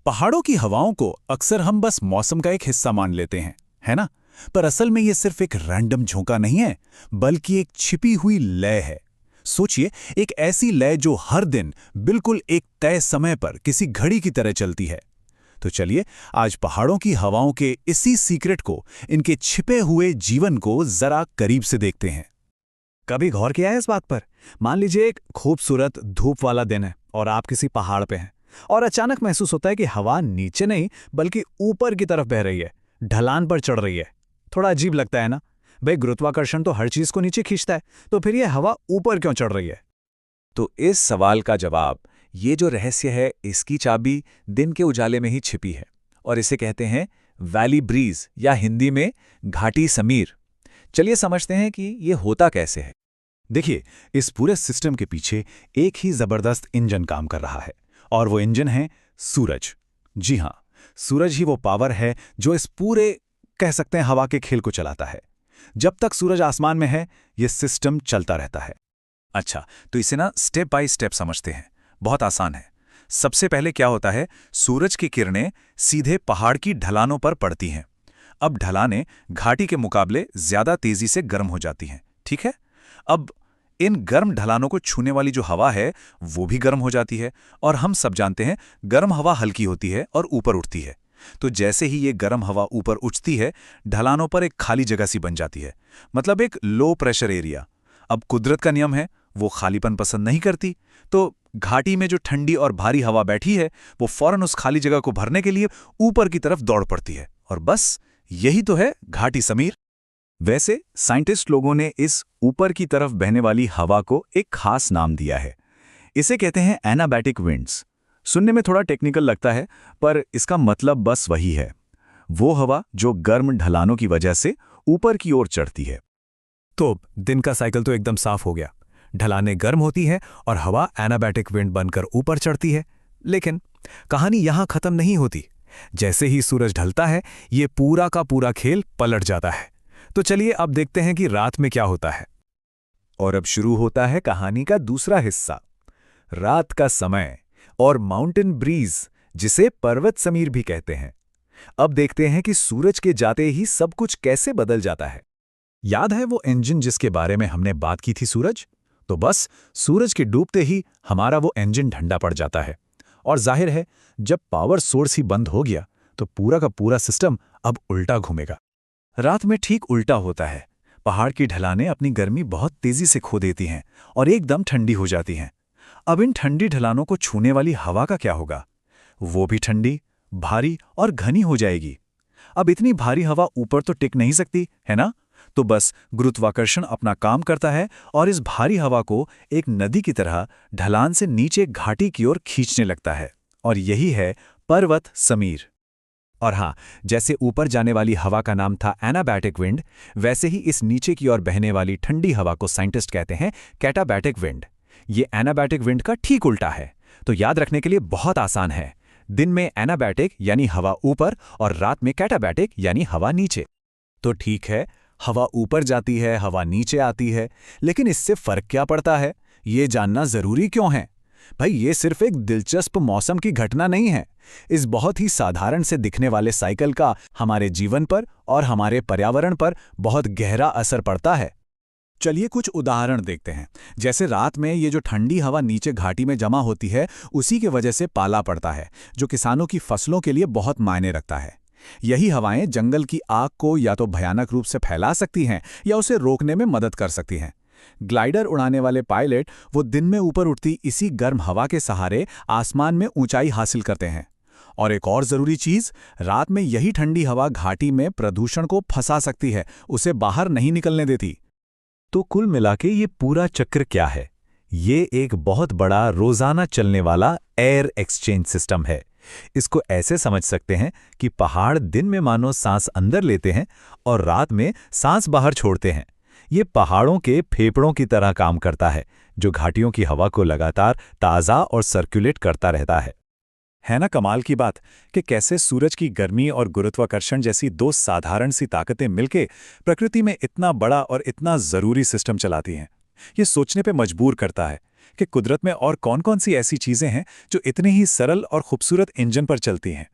पहाड़ों की हवाओं को अक्सर हम बस मौसम का एक हिस्सा मान लेते हैं, है ना? पर असल में ये सिर्फ एक रैंडम झोंका नहीं है, बल्कि एक छिपी हुई लय है। सोचिए, एक ऐसी लय जो हर दिन बिल्कुल एक तय समय पर किसी घड़ी की तरह चलती है। तो चलिए, आज पहाड़ों की हवाओं के इसी सीक्रेट को, इनके छिपे हुए जीवन को जरा करीब से देखते हैं। कभी गौर किया है इस बात पर? मान लीजिए एक खूबसूरत धूप वाला दिन है और आप किसी पहाड़ पे हैं और अचानक महसूस होता है कि हवा नीचे नहीं बल्कि ऊपर की तरफ बह रही है, ढलान पर चढ़ रही है। थोड़ा अजीब लगता है ना? भाई, गुरुत्वाकर्षण तो हर चीज को नीचे खींचता है, तो फिर यह हवा ऊपर क्यों चढ़ रही है? तो इस सवाल का जवाब, ये जो रहस्य है, इसकी चाबी दिन के उजाले में ही छिपी है। और इसे कहते हैं वैली ब्रीज, या हिंदी में घाटी समीर। चलिए समझते हैं कि ये होता कैसे है। देखिए, इस पूरे सिस्टम के पीछे एक ही जबरदस्त इंजन काम कर रहा है, और वो इंजन है सूरज। जी हां, सूरज ही वो पावर है जो इस पूरे, कह सकते हैं, हवा के खेल को चलाता है। जब तक सूरज आसमान में है, ये सिस्टम चलता रहता है। अच्छा, तो इसे ना स्टेप बाय स्टेप समझते हैं। बहुत आसान है। सबसे पहले क्या होता है, सूरज की किरणें सीधे पहाड़ की ढलानों पर पड़ती हैं। अब ढलानें घाटी के मुकाबले ज्यादा तेजी से गर्म हो जाती हैं, ठीक है? अब इन गर्म ढलानों को छूने वाली जो हवा है, वो भी गर्म हो जाती है। और हम सब जानते हैं, गर्म हवा हल्की होती है और ऊपर उठती है। तो जैसे ही ये गर्म हवा ऊपर उठती है, ढलानों पर एक खाली जगह सी बन जाती है, मतलब एक लो प्रेशर एरिया। अब कुदरत का नियम है, वो खालीपन पसंद नहीं करती। तो घाटी में जो ठंडी और भारी हवा बैठी है, वो फौरन उस खाली जगह को भरने के लिए ऊपर की तरफ दौड़ पड़ती है। और बस यही तो है घाटी समीर। वैसे साइंटिस्ट लोगों ने इस ऊपर की तरफ बहने वाली हवा को एक खास नाम दिया है। इसे कहते हैं एनाबैटिक विंड्स। सुनने में थोड़ा टेक्निकल लगता है, पर इसका मतलब बस वही है, वो हवा जो गर्म ढलानों की वजह से ऊपर की ओर चढ़ती है। तो दिन का साइकिल तो एकदम साफ हो गया। ढलानें गर्म होती हैं और हवा एनाबैटिक विंड बनकर ऊपर चढ़ती है। लेकिन कहानी यहां खत्म नहीं होती। जैसे ही सूरज ढलता है, ये पूरा का पूरा खेल पलट जाता है। तो चलिए अब देखते हैं कि रात में क्या होता है। और अब शुरू होता है कहानी का दूसरा हिस्सा, रात का समय और माउंटेन ब्रीज, जिसे पर्वत समीर भी कहते हैं। अब देखते हैं कि सूरज के जाते ही सब कुछ कैसे बदल जाता है। याद है वो इंजन जिसके बारे में हमने बात की थी, सूरज? तो बस सूरज के डूबते ही हमारा वो इंजन ठंडा पड़ जाता है। और जाहिर है, जब पावर सोर्स ही बंद हो गया, तो पूरा का पूरा सिस्टम अब उल्टा घूमेगा। रात में ठीक उल्टा होता है। पहाड़ की ढलानें अपनी गर्मी बहुत तेजी से खो देती हैं और एकदम ठंडी हो जाती हैं। अब इन ठंडी ढलानों को छूने वाली हवा का क्या होगा? वो भी ठंडी, भारी और घनी हो जाएगी। अब इतनी भारी हवा ऊपर तो टिक नहीं सकती, है ना? तो बस गुरुत्वाकर्षण अपना काम करता है और इस भारी हवा को एक नदी की तरह ढलान से नीचे घाटी की ओर खींचने लगता है। और यही है पर्वत समीर। और हाँ, जैसे ऊपर जाने वाली हवा का नाम था एनाबैटिक विंड, वैसे ही इस नीचे की ओर बहने वाली ठंडी हवा को साइंटिस्ट कहते हैं कैटाबैटिक विंड। ये एनाबैटिक विंड का ठीक उल्टा है। तो याद रखने के लिए बहुत आसान है। दिन में एनाबैटिक यानी हवा ऊपर, और रात में कैटाबैटिक यानी हवा नीचे। तो ठीक है, हवा ऊपर जाती है, हवा नीचे आती है, लेकिन इससे फर्क क्या पड़ता है? ये जानना जरूरी क्यों है? भाई, ये सिर्फ एक दिलचस्प मौसम की घटना नहीं है। इस बहुत ही साधारण से दिखने वाले साइकिल का हमारे जीवन पर और हमारे पर्यावरण पर बहुत गहरा असर पड़ता है। चलिए कुछ उदाहरण देखते हैं। जैसे रात में ये जो ठंडी हवा नीचे घाटी में जमा होती है, उसी की वजह से पाला पड़ता है, जो किसानों की फसलों के लिए बहुत मायने रखता है। यही हवाएं जंगल की आग को या तो भयानक रूप से फैला सकती हैं या उसे रोकने में मदद कर सकती हैं। ग्लाइडर उड़ाने वाले पायलट वो दिन में ऊपर उठती इसी गर्म हवा के सहारे आसमान में ऊंचाई हासिल करते हैं। और एक और जरूरी चीज, रात में यही ठंडी हवा घाटी में प्रदूषण को फंसा सकती है, उसे बाहर नहीं निकलने देती। तो कुल मिलाके ये पूरा चक्र क्या है? ये एक बहुत बड़ा रोजाना चलने वाला एयर एक्सचेंज सिस्टम है। इसको ऐसे समझ सकते हैं कि पहाड़ दिन में मानो सांस अंदर लेते हैं और रात में सांस बाहर छोड़ते हैं। ये पहाड़ों के फेफड़ों की तरह काम करता है, जो घाटियों की हवा को लगातार ताज़ा और सर्कुलेट करता रहता है। है ना कमाल की बात कि कैसे सूरज की गर्मी और गुरुत्वाकर्षण जैसी दो साधारण सी ताकतें मिलके प्रकृति में इतना बड़ा और इतना जरूरी सिस्टम चलाती हैं। ये सोचने पे मजबूर करता है कि कुदरत में और कौन-कौन सी ऐसी चीजें हैं जो इतने ही सरल और खूबसूरत इंजन पर चलती हैं।